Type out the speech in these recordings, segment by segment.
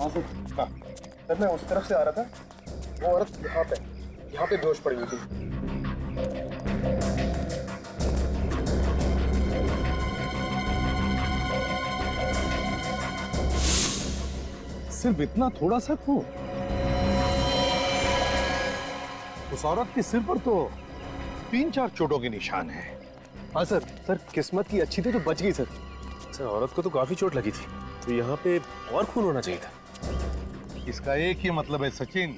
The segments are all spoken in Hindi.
हाँ सर। हाँ सर, मैं उस तरफ से आ रहा था, वो औरत यहाँ पे बेहोश पड़ी हुई थी। सिर्फ इतना थोड़ा सा खून? उस औरत के सिर पर तो 3-4 चोटों के निशान हैं। हाँ सर, किस्मत की अच्छी थी तो बच गई सर। सर औरत को तो काफी चोट लगी थी, तो यहाँ पे और खून होना चाहिए था। इसका एक ही मतलब है सचिन,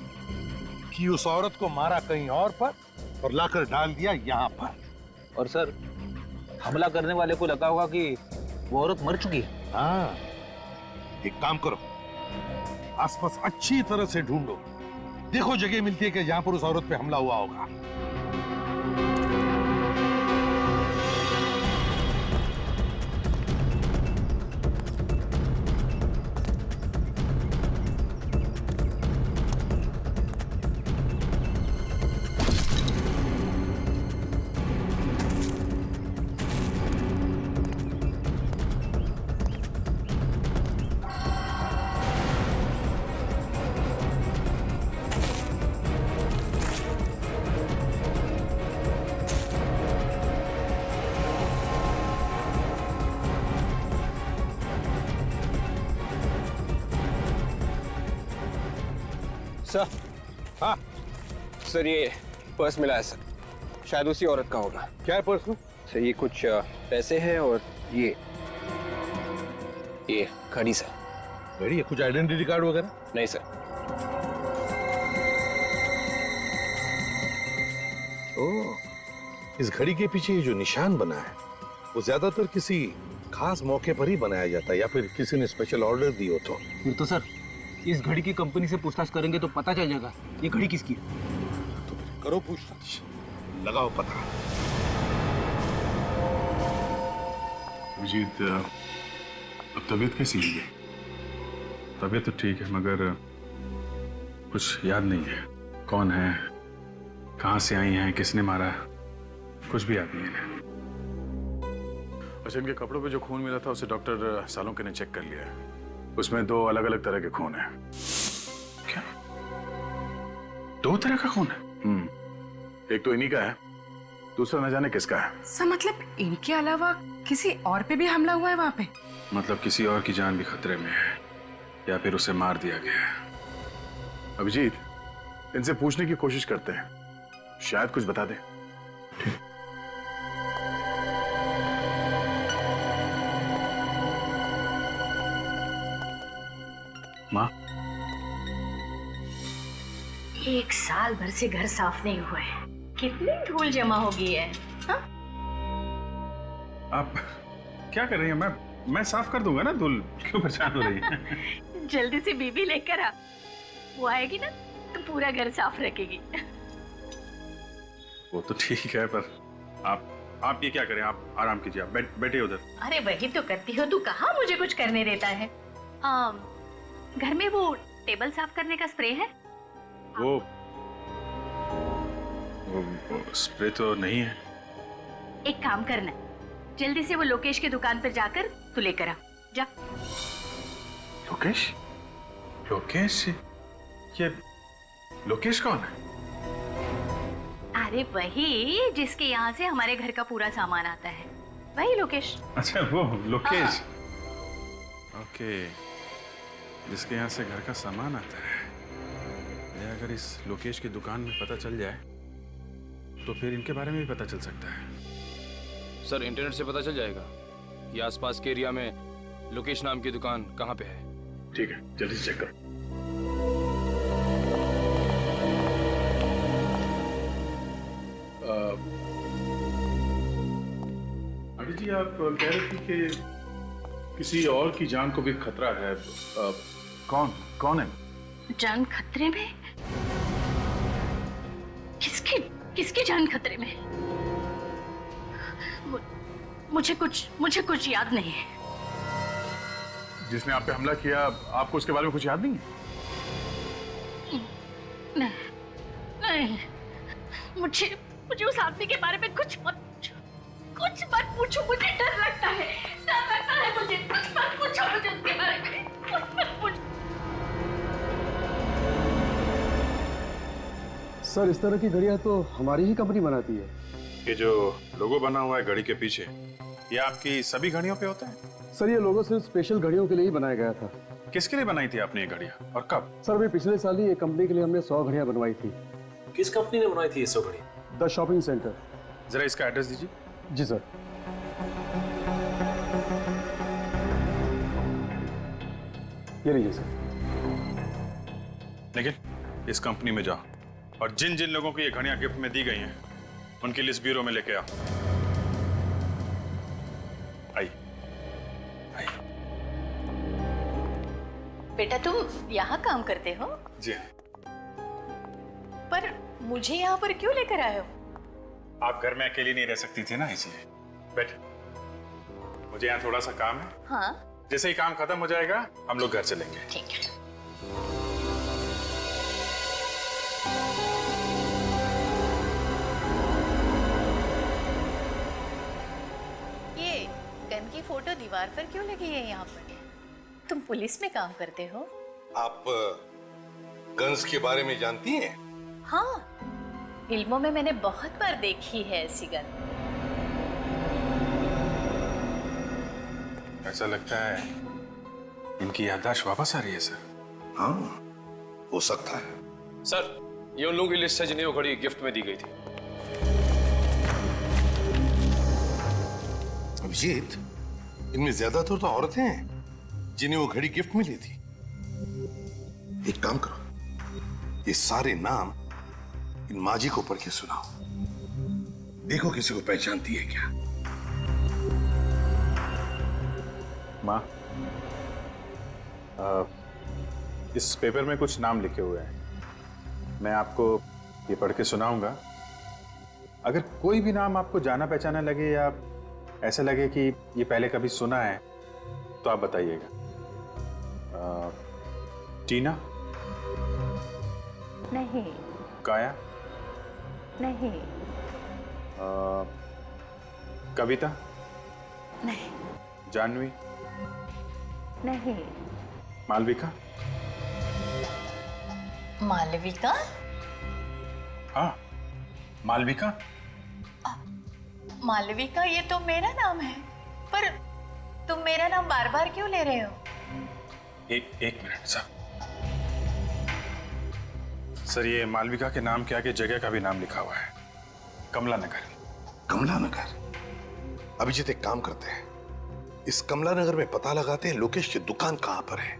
कि उस औरत को मारा कहीं और पर और लाकर डाल दिया यहाँ पर। और सर, हमला करने वाले को लगा होगा कि वो औरत मर चुकी है। हाँ, एक काम करो, आसपास अच्छी तरह से ढूंढो, देखो जगह मिलती है कि जहां पर उस औरत पे हमला हुआ होगा। सर। हाँ सर, ये पर्स मिला है सर, शायद उसी औरत का होगा। क्या है पर्स में? सर ये कुछ पैसे हैं और ये घड़ी सर। घड़ी है? कुछ आइडेंटिटी कार्ड वगैरह? नहीं सर। ओह, इस घड़ी के पीछे ये जो निशान बना है वो ज्यादातर किसी खास मौके पर ही बनाया जाता है, या फिर किसी ने स्पेशल ऑर्डर दी हो तो। फिर तो सर इस घड़ी की कंपनी से पूछताछ करेंगे तो पता चल जाएगा ये घड़ी किसकी है। तो फिर करो पूछताछ, लगाओ पता। अभिजीत, अब तबीयत कैसी है? तबीयत तो ठीक है, मगर कुछ याद नहीं है। कौन है, कहाँ से आई हैं, किसने मारा, कुछ भी याद नहीं है इन्हें। अच्छा, इनके कपड़ों पे जो खून मिला था उसे डॉक्टर सालोंके ने चेक कर लिया है। उसमें 2 अलग अलग तरह के खून हैं। क्या? 2 तरह का खून है? एक तो इन्हीं का है, दूसरा न जाने किसका है। सर मतलब इनके अलावा किसी और पे भी हमला हुआ है वहाँ पे? मतलब किसी और की जान भी खतरे में है, या फिर उसे मार दिया गया है। अभिजीत, इनसे पूछने की कोशिश करते हैं, शायद कुछ बता दें। माँ, 1 साल भर से घर साफ नहीं हुआ है, कितनी धूल जमा हो गई है। हा? आप क्या कर रही हैं? मैं साफ कर दूंगा ना, धूल क्यों परेशान हो रही है? जल्दी से बीबी लेकर आ, वो आएगी ना तो पूरा घर साफ रखेगी। वो तो ठीक है, पर आप ये क्या करें, आप आराम कीजिए, आप बैठिए उधर। अरे वही तो करती हो तू, कहाँ मुझे कुछ करने देता है। घर में वो टेबल साफ करने का स्प्रे है? वो स्प्रे तो नहीं है। एक काम करना, जल्दी से वो लोकेश की दुकान पर जाकर तू लेकर आ जा। लोकेश? लोकेश? ये लोकेश कौन है? अरे वही जिसके यहाँ से हमारे घर का पूरा सामान आता है, वही लोकेश। अच्छा, वो लोकेश। ओके, जिसके यहाँ से घर का सामान आता है। ये अगर इस लोकेश की दुकान में पता चल जाए तो फिर इनके बारे में भी पता चल सकता है। सर इंटरनेट से पता चल जाएगा कि आसपास के एरिया में लोकेश नाम की दुकान कहाँ पे है। ठीक है, जल्दी से चेक करो। अभी जी, आप कह रहे थे कि किसी और की जान को भी खतरा है। कौन है? जान खतरे में? किसकी जान खतरे में? मुझे कुछ याद नहीं है। जिसने आप पे हमला किया, आपको उसके बारे में कुछ याद नहीं है? नहीं, मुझे उस आदमी के बारे में कुछ मत पूछो, मुझे डर लगता है मुझे। कुछ मत पूछो मुझे उसके बारे में, कुछ मत पूछो। सर इस तरह की घड़ियां तो हमारी ही कंपनी बनाती है। ये जो लोगो बना हुआ है घड़ी के पीछे, ये आपकी सभी घड़ियों पे होता है? सर ये लोगो सिर्फ स्पेशल घड़ियों के लिए ही बनाया गया था। किसके लिए बनाई थी आपने ये घड़ियां और कब? सर अभी पिछले साल ही एक कंपनी के लिए हमने 100 घड़ियां बनवाई थी। किस कंपनी ने बनाई थी ये 100 घड़ी? The shopping centre. जरा इसका एड्रेस दीजिए। जी सर। ये लीजिए सर। लेकिन इस कंपनी में जाओ और जिन जिन लोगों को ये घड़ियां गिफ्ट में दी गई हैं उनकी लिस्ट ब्यूरो में लेके आओ। आइए आइए। बेटा तुम यहाँ काम करते हो? जी हाँ। पर मुझे यहाँ पर क्यों लेकर आए हो? आप घर में अकेली नहीं रह सकती थी ना, इसलिए। बैठ, मुझे यहाँ थोड़ा सा काम है। हाँ जैसे ही काम खत्म हो जाएगा हम लोग घर चलेंगे। ठीक है। ये गन की फोटो दीवार पर क्यों लगी है यहाँ पर? तुम पुलिस में काम करते हो? आप गन्स के बारे में जानती हैं? हाँ, फिल्मों में मैंने बहुत बार देखी है ऐसी गन। ऐसा लगता है इनकी याददाश्त वापस आ रही है सर। हाँ, हो सकता है। सर ये उन लोगों की लिस्ट है जिन्हें वो घड़ी गिफ्ट में दी गई थी। अभिजीत, इनमें ज्यादातर तो औरतें हैं जिन्हें वो घड़ी गिफ्ट में ली थी। एक काम करो, ये सारे नाम इन माजी को पढ़ के सुनाओ। देखो किसी को पहचानती है क्या। माँ, इस पेपर में कुछ नाम लिखे हुए हैं, मैं आपको ये पढ़ के सुनाऊंगा। अगर कोई भी नाम आपको जाना पहचाना लगे या ऐसा लगे कि ये पहले कभी सुना है तो आप बताइएगा। टीना? नहीं। काया? नहीं। कविता? नहीं। जानवी? नहीं। मालविका? मालविका? हाँ, मालविका। मालविका ये तो मेरा नाम है, पर तुम मेरा नाम बार बार क्यों ले रहे हो? एक मिनट सर, ये मालविका के नाम के आगे जगह का भी नाम लिखा हुआ है, कमला नगर। कमला नगर? अभिजीत, एक काम करते हैं, इस कमला नगर में पता लगाते हैं लोकेश की दुकान कहां पर है।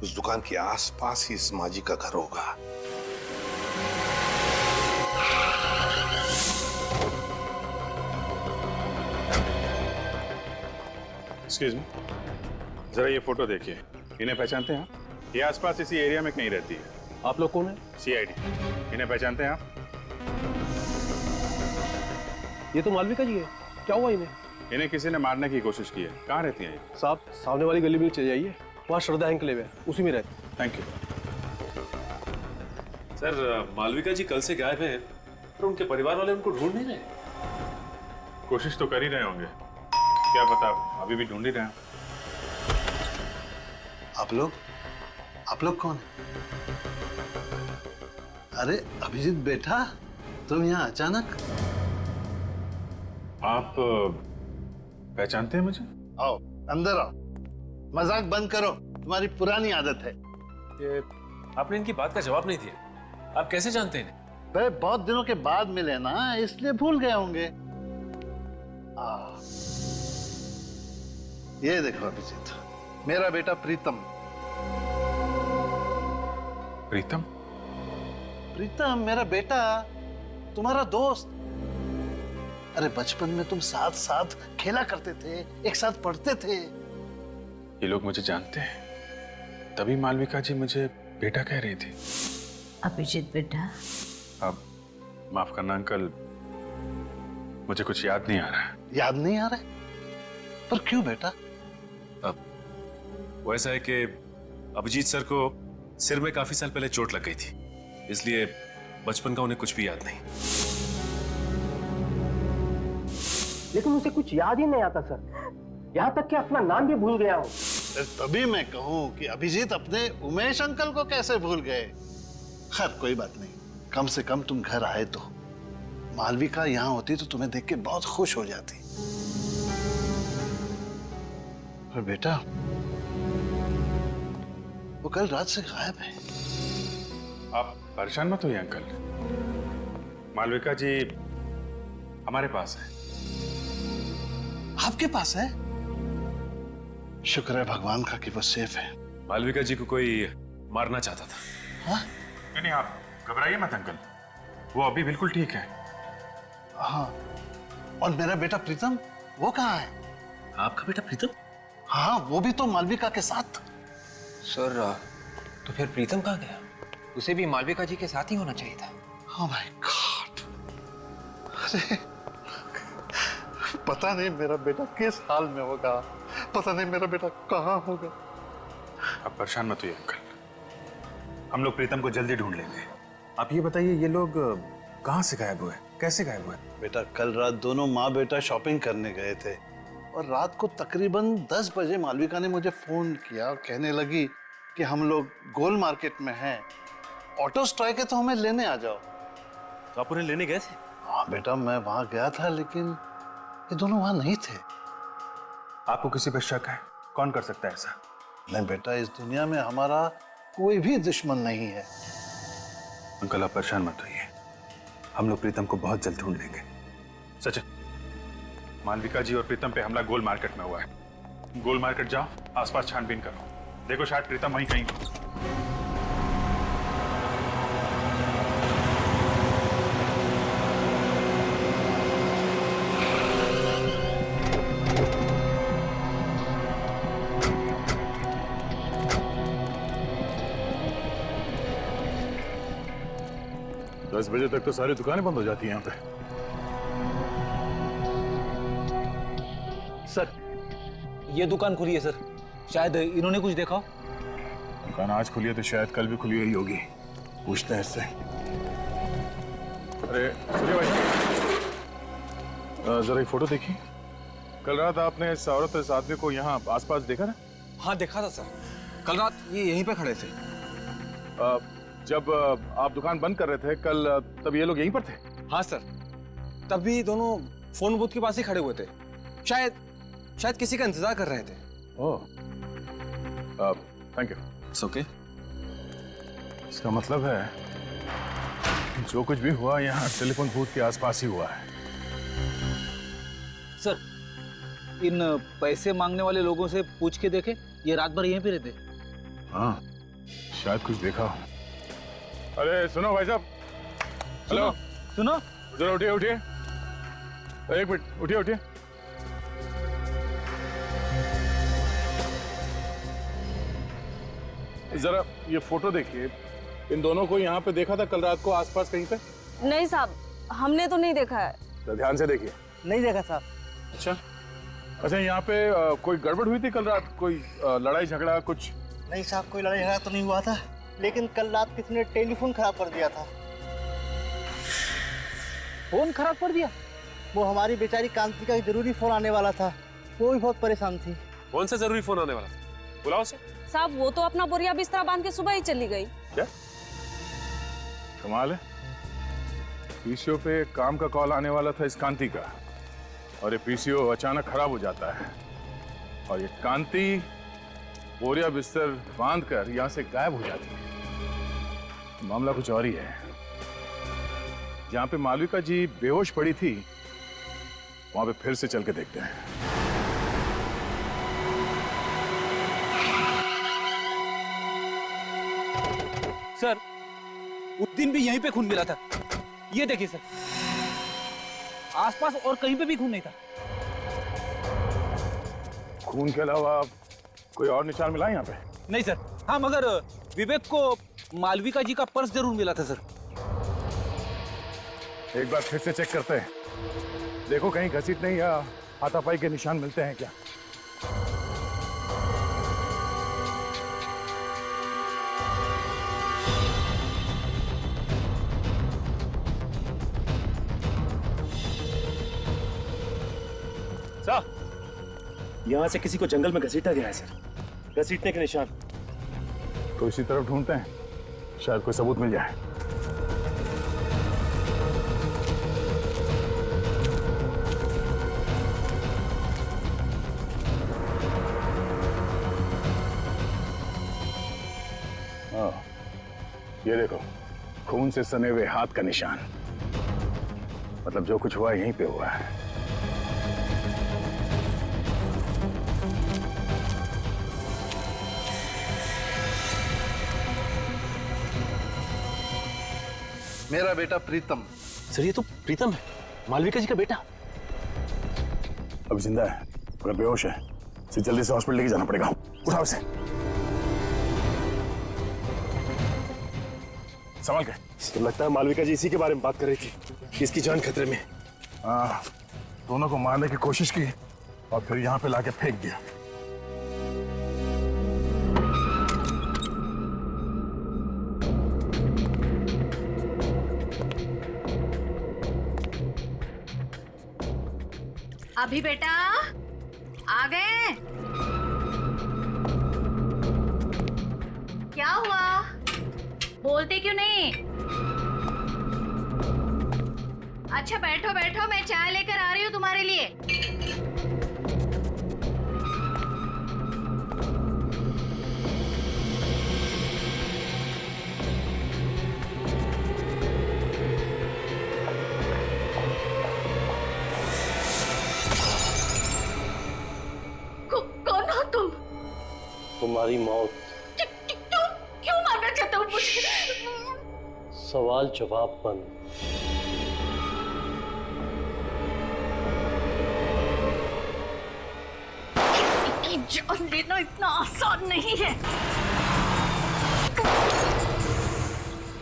उस दुकान के आसपास ही इस माजी का घर होगा। एक्सक्यूज मी, जरा ये फोटो देखिए। इन्हें पहचानते हैं आप? ये आसपास इसी एरिया में कहीं रहती है। आप लोग कौन है? सीआईडी। इन्हें पहचानते हैं आप? ये तो मालविका जी है। क्या हुआ इन्हें? इन्हें किसी ने मारने की कोशिश की है। कहाँ रहती हैं ये? साहब सामने वाली गली में चले जाइए, वहाँ श्रद्धा एंकलेव है, उसी में रहते। Thank you. सर मालविका जी कल से गायब हैं, पर उनके परिवार वाले उनको ढूंढ नहीं रहे। कोशिश तो कर ही रहे होंगे, क्या पता अभी भी ढूंढ ही रहे हैं। आप लोग कौन है? अरे अभिजीत बेटा, तुम यहाँ अचानक? आप पहचानते हैं मुझे? आओ अंदर आओ, मजाक बंद करो, तुम्हारी पुरानी आदत है। ये आपने इनकी बात का जवाब नहीं दिया, आप कैसे जानते हैं? भाई बहुत दिनों के बाद मिले ना, इसलिए भूल गए होंगे। ये देखो अभिजीत, मेरा बेटा प्रीतम। प्रीतम? प्रीतम मेरा बेटा, तुम्हारा दोस्त। अरे बचपन में तुम साथ साथ खेला करते थे, एक साथ पढ़ते थे। ये लोग मुझे जानते हैं, तभी मालविका जी मुझे बेटा कह रही थी। अभिजीत बेटा, अब माफ करना अंकल, मुझे कुछ याद नहीं आ रहा है। याद नहीं आ रहा है? पर क्यों बेटा? वो ऐसा है कि अभिजीत सर को सिर में काफी साल पहले चोट लग गई थी, इसलिए बचपन का उन्हें कुछ भी याद नहीं। लेकिन उसे कुछ याद ही नहीं आता सर, यहाँ तक कि अपना नाम भी भूल गया हूँ। तभी मैं कहूँ कि अभिजीत अपने उमेश अंकल को कैसे भूल गए। खैर कोई बात नहीं, कम से कम तुम घर आए तो। मालविका यहाँ होती तो तुम्हें देख के बहुत खुश हो जाती। पर बेटा, वो कल रात से गायब है। आप परेशान मत होइए अंकल, मालविका जी हमारे पास है। आपके पास है? शुक्र है भगवान का कि वो सेफ है। मालविका जी को कोई मारना चाहता था। हाँ? नहीं आप घबराइए मत अंकल, वो अभी बिल्कुल ठीक है। हाँ, और मेरा बेटा प्रीतम, वो कहाँ है? आपका बेटा प्रीतम? हाँ, वो भी तो मालविका के साथ था। सर तो फिर प्रीतम कहाँ गया? उसे भी मालविका जी के साथ ही होना चाहिए था। Oh my God! अरे पता नहीं मेरा बेटा किस हाल में होगा, पता नहीं मेरा बेटा कहाँ होगा। आप परेशान मत होइए अंकल, हम लोग प्रीतम को जल्दी ढूंढ लेंगे। आप ये बताइए ये लोग कहाँ से गायब हुए, कैसे गायब हुए? बेटा कल रात दोनों माँ बेटा शॉपिंग करने गए थे और रात को तकरीबन 10 बजे मालविका ने मुझे फोन किया, कहने लगी कि हम लोग गोल मार्केट में हैं, ऑटो स्ट्राइक है तो हमें लेने आ जाओ। तो आप उन्हें लेने गए थे? हाँ बेटा, मैं वहां गया था लेकिन ये दोनों वहां नहीं थे। आपको किसी पर शक है? कौन कर सकता है ऐसा? नहीं बेटा, इस दुनिया में हमारा कोई भी दुश्मन नहीं है। अंकल आप परेशान मत होइए, हम लोग प्रीतम को बहुत जल्द ढूंढ लेंगे। सचिन, मालविका जी और प्रीतम पे हमला गोल मार्केट में हुआ है। गोल मार्केट जाओ, आसपास छानबीन करो, देखो शायद प्रीतम वहीं कहीं हो। दस बजे तक तो सारी दुकानें बंद हो जाती हैं यहाँ पे। सर, ये दुकान खुली है सर, शायद इन्होंने कुछ देखा हो। दुकान आज खुली है तो शायद कल भी खुली हुई होगी, पूछते हैं इससे। अरे सुनिए भाई, जरा ये फोटो देखिए। कल रात आपने इस औरत इस आदमी को यहाँ आसपास देखा ना? हाँ देखा था सर, कल रात ये यहीं पे खड़े थे। जब आप दुकान बंद कर रहे थे कल, तब ये लोग यहीं पर थे? हाँ सर, तभी दोनों फोन बूथ के पास ही खड़े हुए थे, शायद किसी का इंतजार कर रहे थे। ओह, थैंक यू। It's okay. इसका मतलब है जो कुछ भी हुआ यहाँ टेलीफोन बूथ के आसपास ही हुआ है। सर, इन पैसे मांगने वाले लोगों से पूछ के देखे, ये रात भर यहीं पे रहते। हाँ, शायद कुछ देखा हो। अरे सुनो भाई साहब, हेलो, सुनो, जरा उठिए उठिए, एक मिनट, उठिए उठिए। जरा ये फोटो देखिए, इन दोनों को यहाँ पे देखा था कल रात को आसपास कहीं पे? नहीं साहब, हमने तो नहीं देखा है। तो ध्यान से देखिए। नहीं देखा साहब। अच्छा अच्छा, यहाँ पे कोई गड़बड़ हुई थी कल रात? कोई लड़ाई झगड़ा कुछ? नहीं साहब, कोई लड़ाई झगड़ा तो नहीं हुआ था, लेकिन कल रात किसी ने टेलीफोन खराब कर दिया था। फोन खराब कर दिया? वो हमारी बेचारी कांति का एक जरूरी फोन आने वाला था, वो भी बहुत परेशान थी। कौन सा जरूरी फोन आने वाला था? बुलाओ उसे। साहब, वो तो अपना बोरिया बिस्तरा बांध के सुबह ही चली गई। क्या कमाल है, पीसीओ पे काम का कॉल आने वाला था इस कांति का, और ये पीसीओ अचानक खराब हो जाता है, और ये कांति बोरिया बिस्तर बांध कर यहां से गायब हो जाती है। मामला कुछ और ही है। जहां पे मालविका जी बेहोश पड़ी थी, वहां पे फिर से चल के देखते हैं। सर, उस दिन भी यहीं पे खून मिला था, ये देखिए सर, आसपास और कहीं पे भी खून नहीं था। खून के अलावा कोई और निशान मिला यहाँ पे? नहीं सर। हाँ, मगर विवेक को मालविका जी का पर्स जरूर मिला था सर। एक बार फिर से चेक करते हैं, देखो कहीं घसीटने या हाथापाई के निशान मिलते हैं क्या। यहाँ से किसी को जंगल में घसीटा गया है सर, घसीटने के निशान। तो इसी तरफ ढूंढते हैं, शायद कोई सबूत मिल जाए। ये देखो, खून से सने हुए हाथ का निशान। मतलब जो कुछ हुआ यहीं पे हुआ है। मेरा बेटा प्रीतम। सर ये तो प्रीतम है, मालविका जी का बेटा। अब जिंदा है मगर बेहोश है, इसे जल्दी से हॉस्पिटल लेके जाना पड़ेगा। उठाओ इसे। सवाल क्या? तो लगता है मालविका जी इसी के बारे में बात कर रही थी कि इसकी जान खतरे में। हाँ, दोनों को मारने की कोशिश की और फिर यहाँ पे लाके फेंक दिया। अभी बेटा आ गए? क्या हुआ, बोलते क्यों नहीं? अच्छा बैठो बैठो, मैं चाय लेकर आ रही हूँ तुम्हारे लिए। कौन हो तुम? तुम्हारी मौत। क्यों मारना चाहते हो मुझे? सवाल जवाब बंद। की जान लेना इतना आसान नहीं है।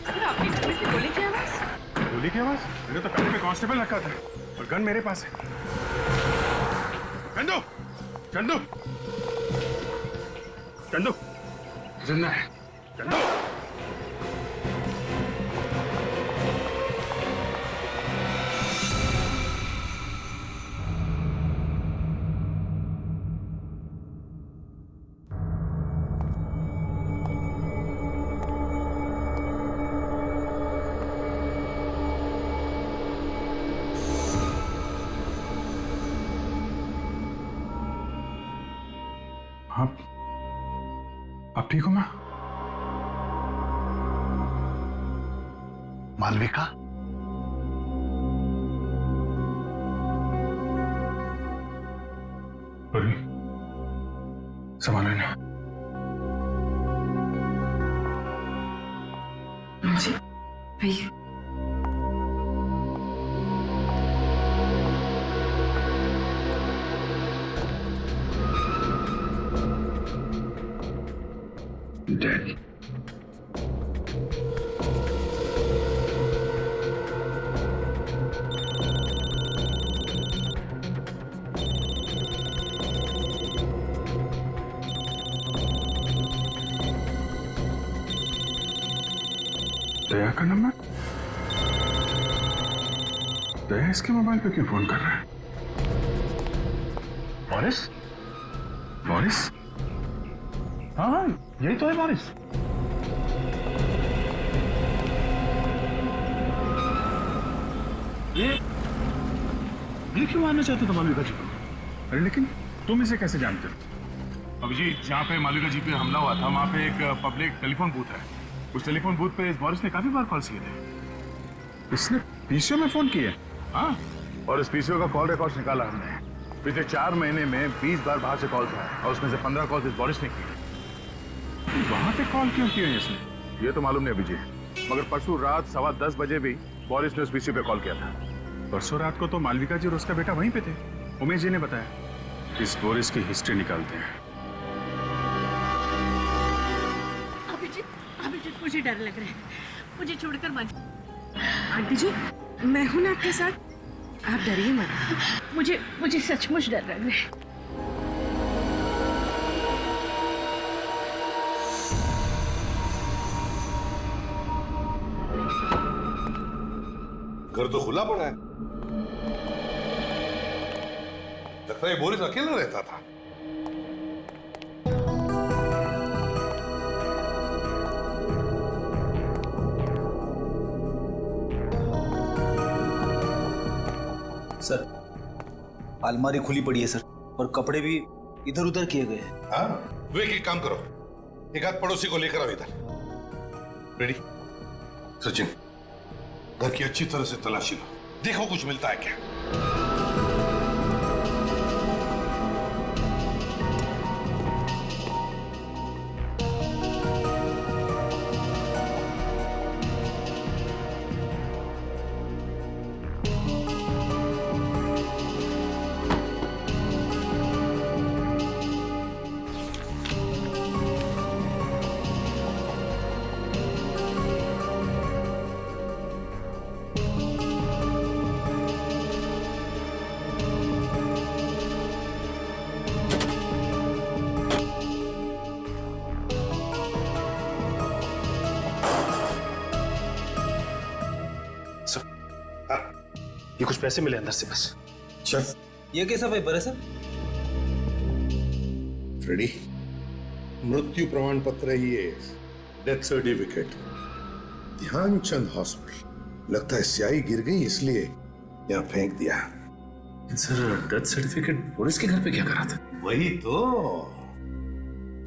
अगर आपके घर में से गोली की आवाज? गोली की आवाज? मैंने तो पहले में कांस्टेबल रखा था और गन मेरे पास है। चंदू, चंदू, चंदू, जिंदा है। चंदू, आप ठीक हो? मालविका? संभाल लेना। जी भैया। Dead. दया का नंबर? दया इसके मोबाइल पे क्यों फोन कर रहा है? बोरिस? बोरिस? हाँ, यही तो है बोरिस। ये क्यों मारना चाहते थे मालविका जी को? अरे लेकिन तुम इसे कैसे जानते हो? अभिजीत, जहाँ पे मालविका जी पे हमला हुआ था वहाँ पे एक पब्लिक टेलीफोन बूथ है। उस टेलीफोन बूथ पे इस बोरिस ने काफी बार कॉल किए थे। इसने पीसीओ में फोन किए? हाँ, और इस पीसीओ का कॉल रिकॉर्ड निकाला हमने। पिछले 4 महीने में 20 बार बाहर से कॉल था और उसमें से 15 कॉल इस बोरिस ने किए। वहां पे कॉल क्यों किए इसने? ये तो मालूम नहीं अभिजीत, मगर परसों रात 10:15 बजे भी बोरिस ने उस पीसीओ पे कॉल किया था। परसों रात को तो मालविका जी और उसका बेटा वहीं पे थे। उमेश जी ने बताया। इस बोरिस की हिस्ट्री निकालते हैं। अभिजीत, मुझे डर लग रहा है, मुझे छोड़कर मत। आंटी जी, मैं हूं ना आपके साथ, आप डरिए मत। मुझे सचमुच डर लग रहा है। घर तो खुला पड़ा है, लगता है बोरिस अकेला रहता था। सर, अलमारी खुली पड़ी है सर, और कपड़े भी इधर उधर किए गए हैं। हाँ, वे एक काम करो, एक आध पड़ोसी को लेकर आओ इधर। रेडी? सचिन, घर की अच्छी तरह से तलाशी लो, देखो कुछ मिलता है क्या। ये कुछ पैसे मिले अंदर से बस। चल ये कैसा पेपर है सर? रेडी? मृत्यु प्रमाण पत्र है ये, डेथ सर्टिफिकेट, ध्यानचंद हॉस्पिटल। लगता है स्याही गिर गई इसलिए यहाँ फेंक दिया। सर डेथ सर्टिफिकेट बोरिस के घर पे क्या करा था? वही तो,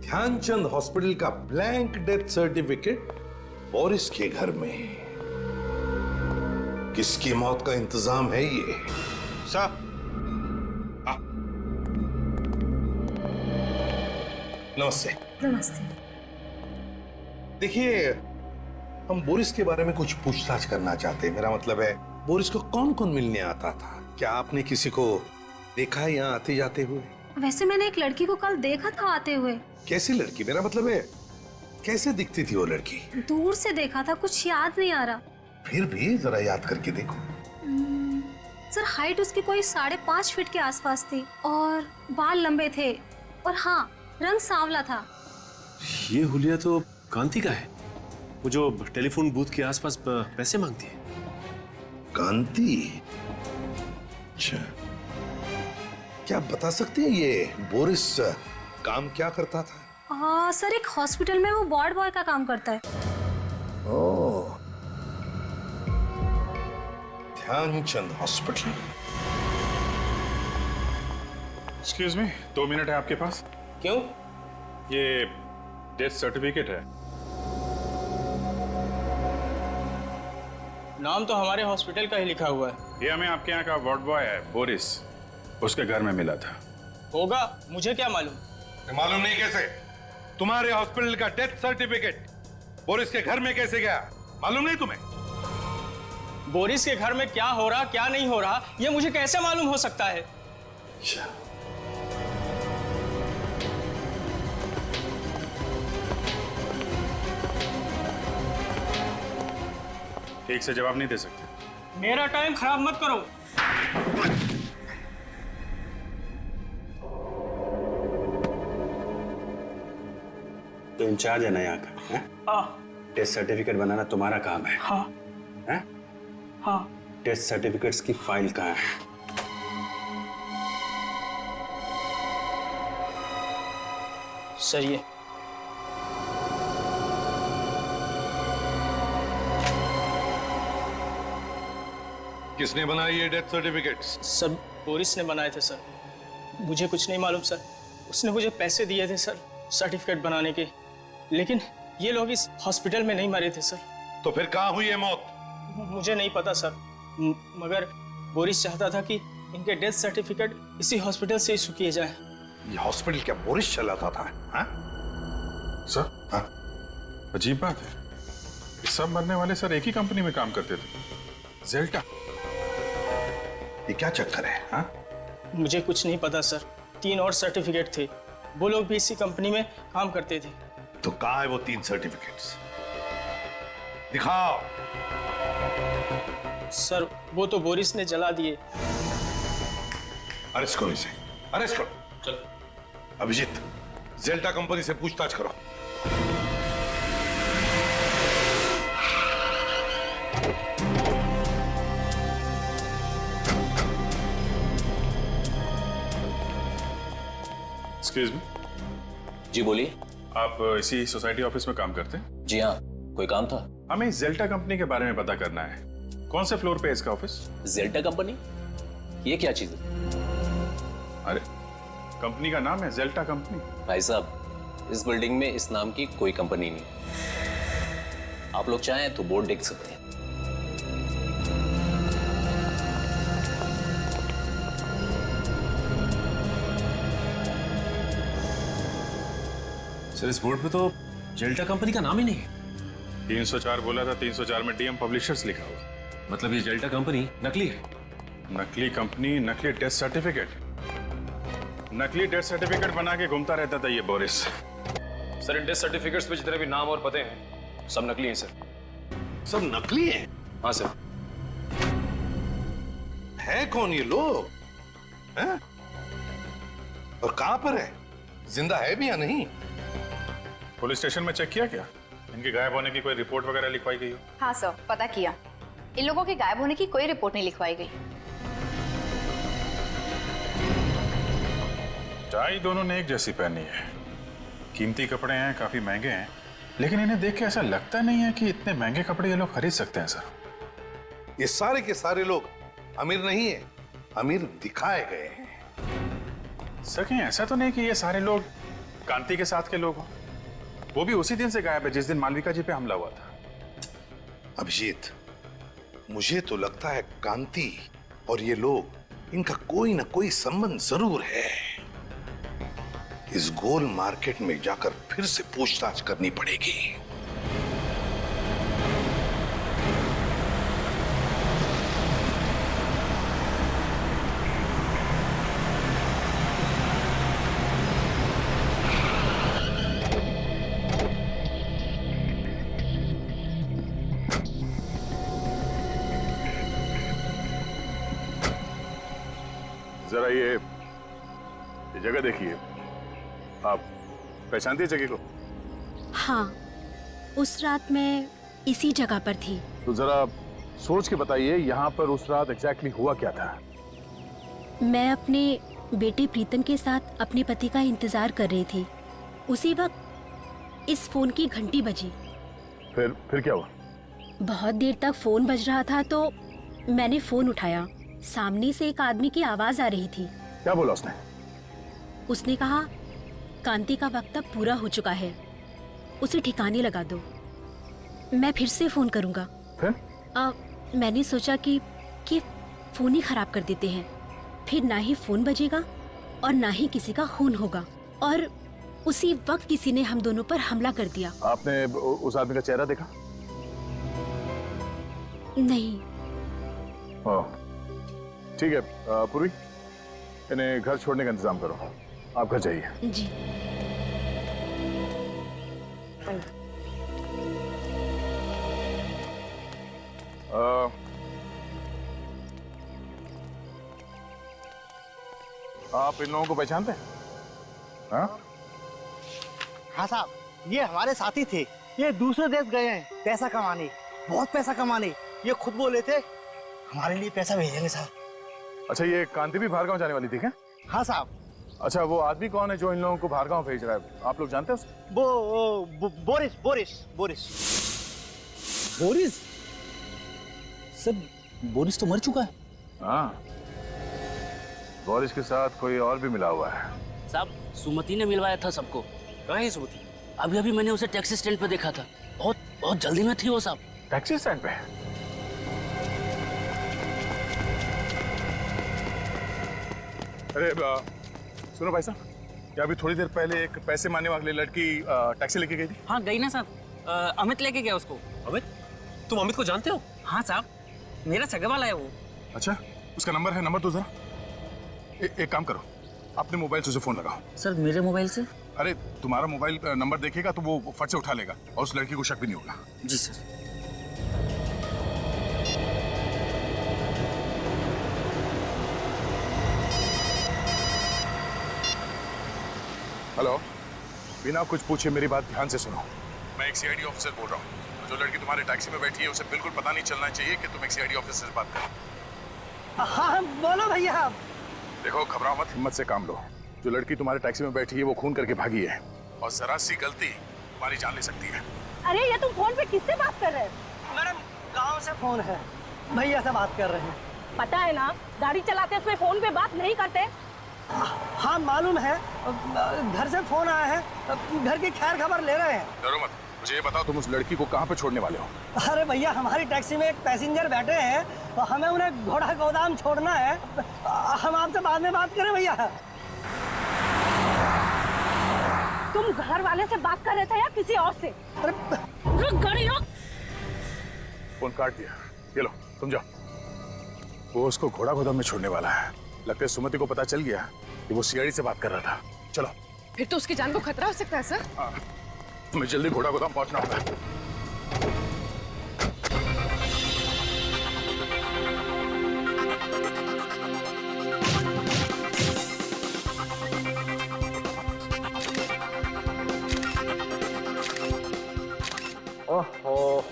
ध्यानचंद हॉस्पिटल का ब्लैंक डेथ सर्टिफिकेट बोरिस के घर में। किसकी मौत का इंतजाम है ये? साहब नमस्ते। नमस्ते। देखिए, हम बोरिस के बारे में कुछ पूछताछ करना चाहते हैं। मेरा मतलब है, बोरिस को कौन कौन मिलने आता था? क्या आपने किसी को देखा है यहाँ आते जाते हुए? वैसे मैंने एक लड़की को कल देखा था आते हुए। कैसी लड़की? मेरा मतलब है, कैसे दिखती थी वो लड़की? दूर से देखा था, कुछ याद नहीं आ रहा। फिर भी जरा याद करके देखो। सर हाइट उसकी कोई 5.5 फीट के आसपास थी और बाल लंबे थे और हाँ, रंग सांवला था। ये हुलिया तो कांति का है, वो जो टेलीफोन बूथ के आसपास पैसे मांगती है। कांति? अच्छा, क्या आप बता सकते हैं ये बोरिस काम क्या करता था? सर एक हॉस्पिटल में वो वार्ड बॉय का काम करता है। Oh, Dhyanchand hospital. Excuse me, 2 minute है आपके पास? क्यों? ये डेथ सर्टिफिकेट है। नाम तो हमारे हॉस्पिटल का ही लिखा हुआ है। ये हमें आपके यहाँ का वार्ड बॉय है बोरिस, उसके घर में मिला था। होगा, मुझे क्या मालूम। मालूम नहीं कैसे? तुम्हारे हॉस्पिटल का डेथ सर्टिफिकेट बोरिस के घर में कैसे गया? मालूम नहीं तुम्हें? बोरिस के घर में क्या हो रहा क्या नहीं हो रहा, ये मुझे कैसे मालूम हो सकता है? अच्छा, ठीक से जवाब नहीं दे सकते। मेरा टाइम खराब मत करो। तो इंचार्ज है ना यहाँ का? हाँ। टेस्ट सर्टिफिकेट बनाना तुम्हारा काम है? हाँ। हैं? हाँ। टेस्ट सर्टिफिकेट्स की फाइल कहाँ है? सर ये किसने बनाई ये डेथ सर्टिफिकेट्स? सर बोरिस ने बनाए थे सर, मुझे कुछ नहीं मालूम सर। उसने मुझे पैसे दिए थे सर सर्टिफिकेट बनाने के, लेकिन ये लोग इस हॉस्पिटल में नहीं मरे थे सर। तो फिर कहाँ हुई है मौत? मुझे नहीं पता सर, मगर बोरिस चाहता था कि इनके डेथ सर्टिफिकेट इसी हॉस्पिटल से इशू किए जाए। ये हॉस्पिटल क्या बोरिस चलाता था? हाँ? सर, हाँ? अजीब बात है, ये सब मरने वाले सर एक ही कंपनी में काम करते थे, जेल्टा। ये क्या चक्कर है? हाँ? मुझे कुछ नहीं पता सर, 3 और सर्टिफिकेट थे, वो लोग भी इसी कंपनी में काम करते थे। तो कहाँ है वो 3 सर्टिफिकेट्स? दिखाओ। सर वो तो बोरिस ने जला दिए। अरेस्ट करो इसे, अरेस्ट करो। चल अभिजीत, जेल्टा कंपनी से पूछताछ करो। Excuse me. जी बोलिए। आप इसी सोसाइटी ऑफिस में काम करते हैं? जी हाँ, कोई काम था? हमें जेल्टा कंपनी के बारे में पता करना है। कौन से फ्लोर पे है इसका ऑफिस? जेल्टा कंपनी? ये क्या चीज है? अरे कंपनी का नाम है जेल्टा कंपनी। भाई साहब, इस बिल्डिंग में इस नाम की कोई कंपनी नहीं। आप लोग चाहें तो बोर्ड देख सकते हैं। सर इस बोर्ड पे तो जेल्टा कंपनी का नाम ही नहीं है। 304 बोला था, 304 में डीएम पब्लिशर्स लिखा हुआ। मतलब ये जेल्टा कंपनी नकली है? नकली कंपनी, नकली डेथ सर्टिफिकेट, नकली डेथ सर्टिफिकेट बना के घूमता रहता था ये Boris. Sir in death certificates पे जितने भी नाम और पते हैं सब नकली हैं सर। सब नकली हैं? हाँ सर। है कौन ये लोग हैं? और कहां पर है? जिंदा है भी या नहीं? पुलिस स्टेशन में चेक किया क्या? इनके गायब होने की कोई रिपोर्ट वगैरह लिखवाई गई हो? हाँ सर, पता किया। इन लोगों के गायब होने की कोई रिपोर्ट नहीं लिखवाई गई। टाई दोनों ने एक जैसी पहनी है, कीमती कपड़े हैं, काफी महंगे हैं, लेकिन इन्हें देख के ऐसा लगता नहीं है कि इतने महंगे कपड़े ये लोग खरीद सकते हैं सर। ये सारे के सारे लोग अमीर नहीं है, अमीर दिखाए गए हैं। सर कहीं ऐसा तो नहीं कि ये सारे लोग कांति के साथ के लोग हों? वो भी उसी दिन से गायब है जिस दिन मालविका जी पे हमला हुआ था। अभिजीत, मुझे तो लगता है कांति और ये लोग, इनका कोई ना कोई संबंध जरूर है। इस गोल मार्केट में जाकर फिर से पूछताछ करनी पड़ेगी। जरा ये जगह देखिए, आप पहचानती है जगह को? हाँ, उस रात मैं इसी जगह पर थी। तो जरा सोच के बताइए यहाँ पर उस रात एग्जैक्टली हुआ क्या था? मैं अपने बेटे प्रीतम के साथ अपने पति का इंतजार कर रही थी। उसी वक्त इस फोन की घंटी बजी। फिर क्या हुआ? बहुत देर तक फोन बज रहा था तो मैंने फोन उठाया। सामने से एक आदमी की आवाज आ रही थी। क्या बोला उसने? उसने कहा, कांति का वक्त अब पूरा हो चुका है, उसे ठिकाने लगा दो। मैं फिर से फोन करूंगा। फिर? मैंने सोचा कि फोन ही खराब कर देते हैं, फिर ना ही फोन बजेगा और ना ही किसी का खून होगा। और उसी वक्त किसी ने हम दोनों पर हमला कर दिया। आपने उस आदमी का चेहरा देखा? नहीं। ठीक है पूर्वी, इन्हें घर छोड़ने का इंतजाम करो। आप घर जाइए। जी। आप इन लोगों को पहचानते हैं? हाँ? हाँ साहब, ये हमारे साथी थे। ये दूसरे देश गए हैं पैसा कमाने, बहुत पैसा कमाने। ये खुद बोले थे हमारे लिए पैसा भेजेंगे साहब। अच्छा, ये कांति भी बाहर गांव जाने वाली थी क्या? हाँ साहब। अच्छा, वो आदमी कौन है जो इन लोगों को बाहर गांव भेज रहा है? आप लोग जानते हैं उसको? Boris Boris Boris Boris? Sir Boris तो मर चुका है। हाँ, बोरिस के साथ कोई और भी मिला हुआ है। साहब सुमति ने मिलवाया था सबको। कहाँ है सुमति? अभी अभी मैंने उसे टैक्सी स्टैंड पे देखा था। बहुत जल्दी में थी वो साहब। टैक्सी स्टैंड पे? अरे सुनो भाई साहब, क्या अभी थोड़ी देर पहले एक पैसे मांगने वाली लड़की टैक्सी लेके गई थी? हाँ गई ना साहब, अमित लेके गया उसको। अमित? तुम अमित को जानते हो? हाँ साहब, मेरा सगा वाला है वो। अच्छा, उसका नंबर है? नंबर दो जरा। एक काम करो, अपने मोबाइल से उसे फोन लगाओ। सर मेरे मोबाइल से? अरे तुम्हारा मोबाइल नंबर देखेगा तो वो फट से उठा लेगा और उस लड़की को शक भी नहीं होगा। जी सर। हेलो, बिना कुछ पूछे मेरी बात ध्यान से सुनो। मैं एक सीआईडी ऑफिसर बोल रहा हूँ। जो लड़की तुम्हारे टैक्सी में बैठी है उसे बिल्कुल पता नहीं चलना चाहिए कि तुम एक सीआईडी ऑफिसर से बात करो। हाँ बोलो भैया। देखो, घबराओ मत, हिम्मत से काम लो। जो लड़की तुम्हारे टैक्सी में बैठी है वो खून करके भागी है और जरा सी गलती तुम्हारी जान ले सकती है। अरे ये तुम फोन पे किससे बात कर रहे हैं? मैडम गाँव से फोन है, भैया से बात कर रहे हैं। पता है ना, गाड़ी चलाते समय फोन पे बात नहीं करते। हाँ मालूम है, घर से फोन आया है, घर की खैर खबर ले रहे हैं। डरो मत, मुझे ये बताओ, तुम उस लड़की को कहाँ पे छोड़ने वाले हो? अरे भैया, हमारी टैक्सी में एक पैसेंजर बैठे हैं और हमें उन्हें घोड़ा गोदाम छोड़ना है। हम आपसे बाद में बात करें भैया। तुम घर वाले से बात कर रहे थे या किसी और से? रुक गाड़ी रुक। फोन काट दिया। ये लो, तुम जाओ। वो उसको घोड़ा गोदाम में छोड़ने वाला है। लगता है सुमति को पता चल गया कि वो सीआईडी से बात कर रहा था। चलो। फिर तो उसकी जान को खतरा हो सकता है सर। हमें जल्दी घोड़ा गोदाम पहुंचना होगा। ओहो,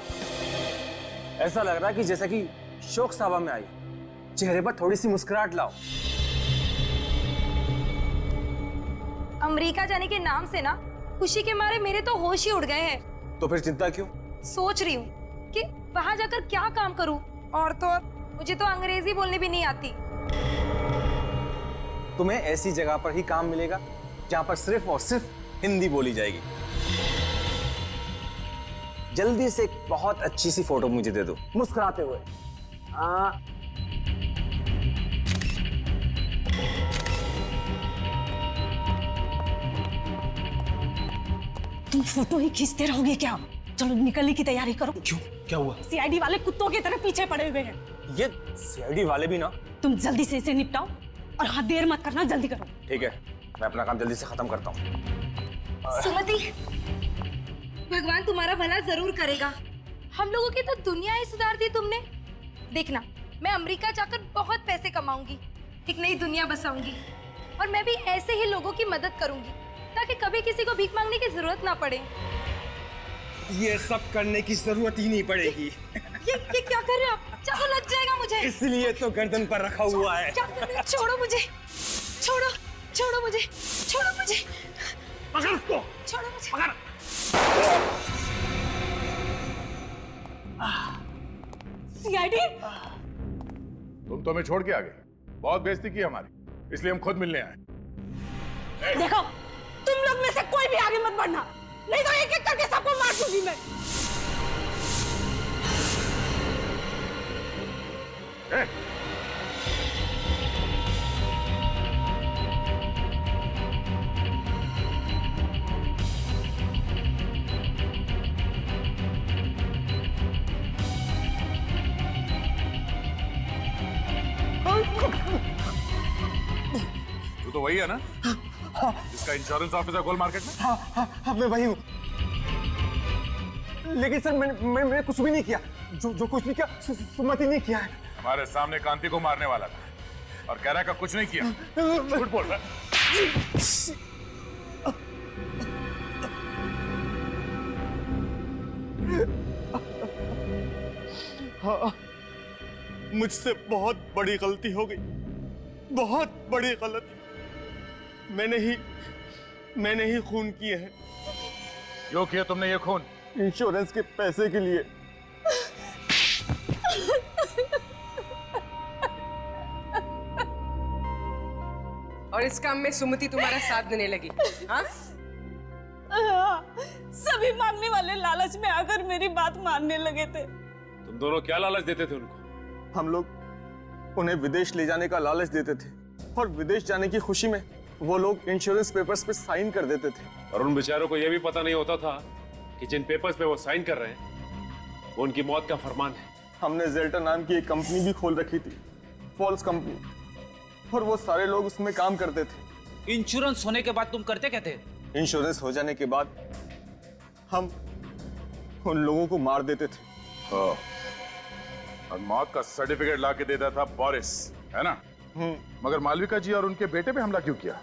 ऐसा लग रहा है कि जैसा कि शोक सभा में आई। चेहरे पर थोड़ी सी मुस्कुराहट लाओ। अमेरिका जाने के नाम से ना खुशी के मारे मेरे तो होश ही उड़ गए हैं। तो फिर चिंता क्यों? सोच रही हूँ कि वहां जाकर क्या काम करूँ, और तो और मुझे तो अंग्रेजी बोलने भी नहीं आती। तुम्हें ऐसी जगह पर ही काम मिलेगा जहां पर सिर्फ और सिर्फ हिंदी बोली जाएगी। जल्दी से एक बहुत अच्छी सी फोटो मुझे दे दो, मुस्कुराते हुए। तुम फोटो ही खींचते रहोगे क्या? चलो निकलने की तैयारी करो। क्यों? क्या हुआ? सीआईडी वाले कुत्तों की तरह पीछे पड़े हुए हैं। ये सीआईडी वाले भी ना। तुम जल्दी से इसे निपटाओ और हाँ, देर मत करना, जल्दी करो। ठीक है, मैं अपना काम जल्दी से खत्म करता हूँ। सुमति, भगवान तुम्हारा भला जरूर करेगा। हम लोगों की तो दुनिया ही सुधार दी तुमने। देखना, मैं अमेरिका जाकर बहुत पैसे कमाऊंगी, एक नई दुनिया बसाऊंगी, और मैं भी ऐसे ही लोगों की मदद करूंगी ताकि कभी किसी को भीख मांगने की जरूरत ना पड़े। ये सब करने की जरूरत ही नहीं पड़ेगी। ये क्या कर रहे हो आप? चाकू लग जाएगा मुझे। इसलिए तो गर्दन पर रखा हुआ है। क्या कर रहे हो? छोड़ो मुझे, छोड़ो, छोड़ो मुझे, छोड़ो मुझे, पकड़ उसको, छोड़ो मुझे, पकड़। सीआईडी, तुम तो हमें छोड़ के आ गए। बहुत बेइज्जती की हमारी, इसलिए हम खुद मिलने आए। देखो, तुम लोग में से कोई भी आगे मत बढ़ना, नहीं तो एक एक करके सबको मार दूंगी मैं। तू तो वही है ना जिसका इंश्योरेंस ऑफिसर गोल मार्केट में? हाँ, मैं वही हूँ। लेकिन सर, मैंने कुछ भी नहीं किया। जो कुछ भी किया सुमति ने किया है। हमारे सामने कांति को मारने वाला था और कह रहा का कुछ नहीं किया। झूठ बोल रहा है। हाँ, मुझसे बहुत बड़ी गलती हो गई, बहुत बड़ी गलती। मैंने ही खून किए हैं। क्यों किया तुमने ये खून? इंश्योरेंस के पैसे के लिए। और इस काम में सुमति तुम्हारा साथ देने लगी? हाँ? सभी मांगने वाले लालच में आकर मेरी बात मानने लगे थे। तुम दोनों क्या लालच देते थे उनको? हम लोग उन्हें विदेश ले जाने का लालच देते थे और विदेश जाने की खुशी में वो लोग इंश्योरेंस पेपर्स पे साइन कर देते थे। और उन बेचारों को यह भी पता नहीं होता था कि जिन पेपर्स पे वो साइन कर रहे हैं वो उनकी मौत का फरमान है। हमने जेल्टा नाम की एक कंपनी भी खोल रखी थी, फॉल्स कंपनी, और वो सारे लोग उसमें काम करते थे। इंश्योरेंस होने के बाद तुम करते क्या थे? इंश्योरेंस हो जाने के बाद हम उन लोगों को मार देते थे। और मौत का सर्टिफिकेट ला के देता था बोरिस, है ना? मगर मालविका जी और उनके बेटे पे हमला क्यों किया?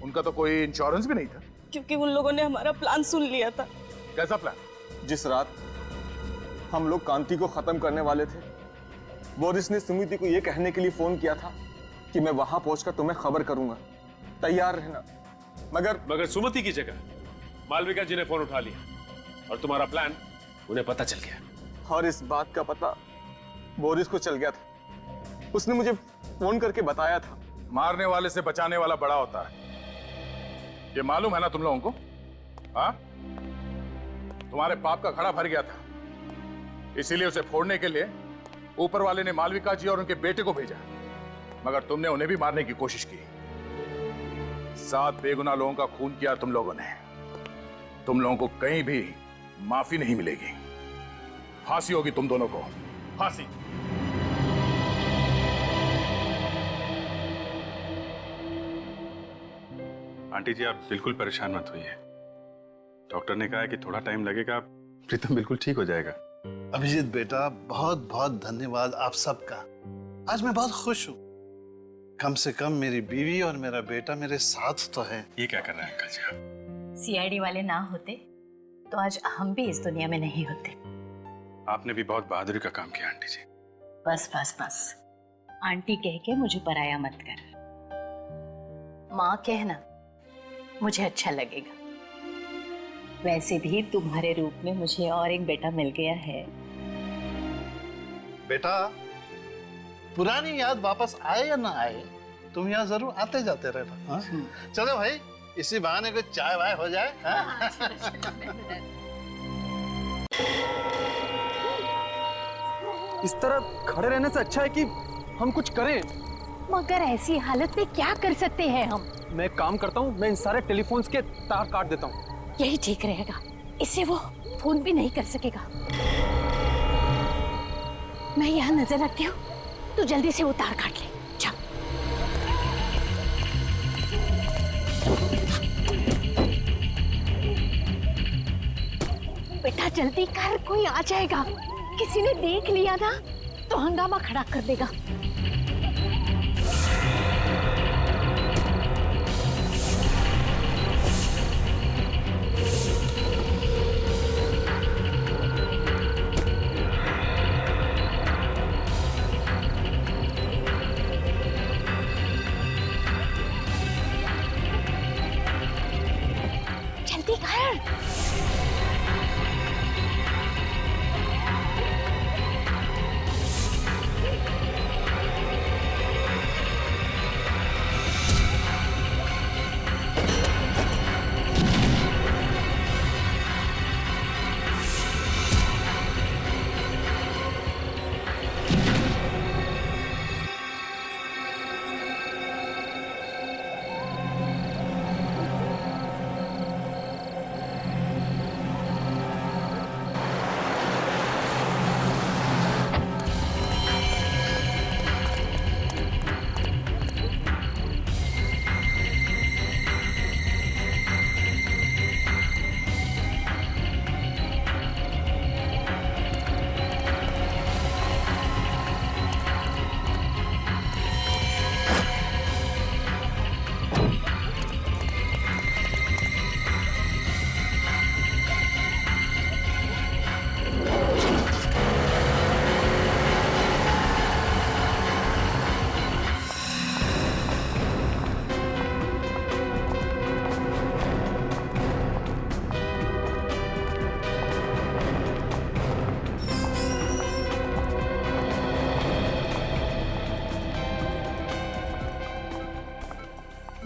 उनका तो कोई इंश्योरेंस भी नहीं था। क्योंकि उन लोगों ने हमारा प्लान सुन लिया था। कैसा प्लान? जिस रात हम लोग कांति को खत्म करने वाले थे, बोरिस ने सुमिति को यह कहने के लिए फोन किया था कि मैं वहां पहुंचकर तुम्हें खबर करूंगा, तैयार रहना। मगर सुमति की जगह मालविका जी ने फोन उठा लिया और तुम्हारा प्लान उन्हें पता चल गया। और इस बात का पता बोरिस को चल गया था। उसने मुझे फोन करके बताया था। मारने वाले से बचाने वाला बड़ा होता है, ये मालूम है ना तुम लोगों को? हाँ, तुम्हारे पाप का घड़ा भर गया था, इसीलिए उसे फोड़ने के लिए ऊपर वाले ने मालविका जी और उनके बेटे को भेजा, मगर तुमने उन्हें भी मारने की कोशिश की। 7 बेगुनाह लोगों का खून किया तुम लोगों ने। तुम लोगों को कहीं भी माफी नहीं मिलेगी। फांसी होगी तुम दोनों को, फांसी। आंटी जी, आप बिल्कुल परेशान मत होइए। डॉक्टर ने कहा है कि थोड़ा टाइम लगेगा, प्रीतम बिल्कुल ठीक हो जाएगा। अभिजीत बेटा, बहुत बहुत धन्यवाद आप सबका। आज मैं बहुत खुश हूँ। कम से कम मेरी बीवी और मेरा बेटा मेरे साथ तो है। ये क्या कर रहे हैं अंकल जी आप? सीआईडी वाले ना होते तो आज हम भी इस दुनिया में नहीं होते। आपने भी बहुत बहादुरी का काम किया आंटी जी। बस बस बस, आंटी कह के मुझे पराया मत कर। माँ कहना मुझे अच्छा लगेगा। वैसे भी तुम्हारे रूप में मुझे और एक बेटा मिल गया है। बेटा, पुरानी याद वापस आए या ना आए, तुम यहाँ जरूर आते जाते रहना। हाँ? चलो भाई, इसी बहाने को चाय वाय हो जाए। हाँ? इस तरह खड़े रहने से अच्छा है कि हम कुछ करें। मगर ऐसी हालत में क्या कर सकते हैं हम? मैं एक काम करता हूँ, मैं इन सारे टेलीफोन्स के तार काट देता हूँ। यही ठीक रहेगा, इससे वो फोन भी नहीं कर सकेगा। मैं यहाँ नजर रखती हूँ, तू जल्दी से वो तार काट ले। चल। बेटा जल्दी कर, कोई आ जाएगा। किसी ने देख लिया ना तो हंगामा खड़ा कर देगा। जल्दी कर।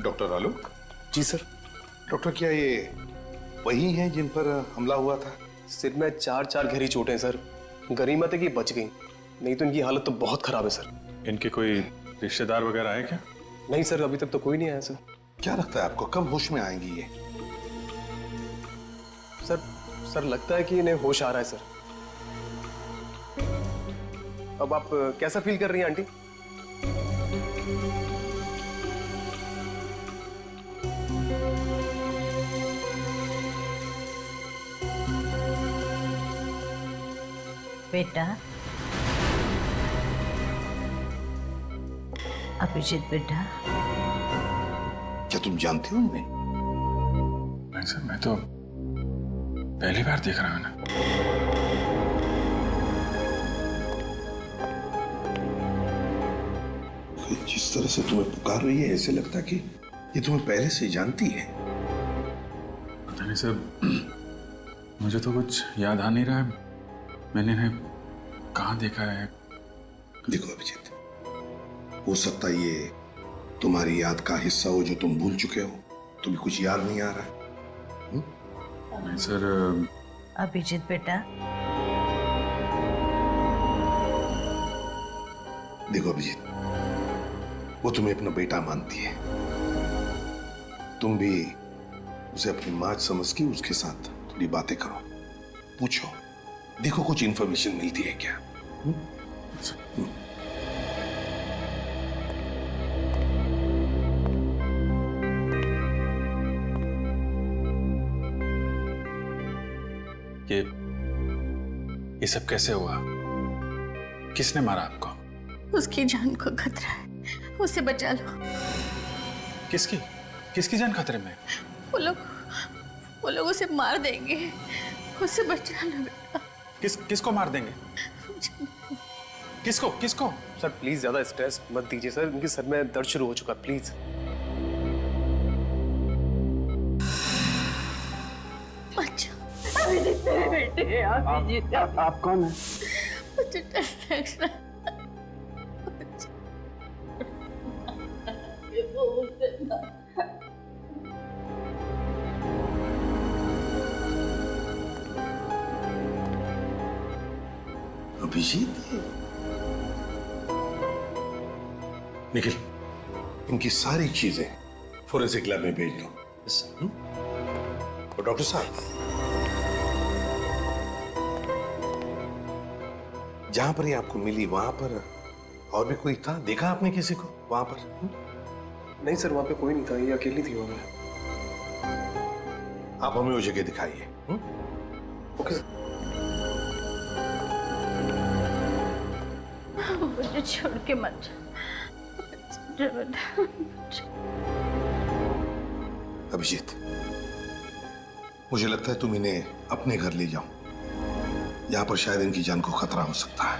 डॉक्टर आलोक। जी सर। डॉक्टर, क्या ये वही हैं जिन पर हमला हुआ था? सिर में 4 गहरी चोटें सर। गनीमत है कि बच गई, नहीं तो इनकी हालत तो बहुत खराब है सर। इनके कोई रिश्तेदार वगैरह आए क्या? नहीं सर, अभी तक तो कोई नहीं आया सर। क्या लगता है आपको, कब होश में आएंगी ये? सर लगता है कि इन्हें होश आ रहा है सर। अब आप कैसा फील कर रही हैं आंटी? बेटा, अभिजीत बेटा, क्या तुम जानते हो उन्हें? नहीं सर, मैं तो पहली बार देख रहा हूं ना। जिस तरह से तुम्हें पुकार रही है, ऐसे लगता है कि ये तुम्हें पहले से जानती है। पता नहीं सर, मुझे तो कुछ याद आ नहीं रहा है। मैंने इन्हें कहाँ देखा है? देखो अभिजीत, हो सकता है ये तुम्हारी याद का हिस्सा हो जो तुम भूल चुके हो। तुम्हें कुछ याद नहीं आ रहा है? नहीं सर, अभिजीत बेटा, देखो अभिजीत, वो तुम्हें अपना बेटा मानती है, तुम भी उसे अपनी माँ समझ के उसके साथ थोड़ी बातें करो, पूछो, देखो कुछ इंफॉर्मेशन मिलती है क्या। ये सब कैसे हुआ? किसने मारा आपको? उसकी जान को खतरा है, उसे बचा लो। किसकी किसकी जान खतरे में? वो लोग उसे मार देंगे, उसे बचा लो बेटा। किसको मार देंगे? किसको किसको? सर प्लीज ज्यादा स्ट्रेस मत दीजिए सर, उनके सर में दर्द शुरू हो चुका, प्लीज। बेटे, आप कौन हैं? अभिजीत, निखिल, इनकी सारी चीजें फोरेंसिक लैब में भेज दो। और डॉक्टर साहब, जहां पर ये आपको मिली वहां पर और भी कोई था? देखा आपने किसी को वहां पर? नहीं सर, वहां पे कोई नहीं था, ये अकेली थी वहां पे। आप हमें वो जगह दिखाइए। Okay sir. मुझे छोड़ के मत जा। अभिजीत, मुझे लगता है तुम इन्हें अपने घर ले जाओ, यहाँ पर शायद इनकी जान को खतरा हो सकता है।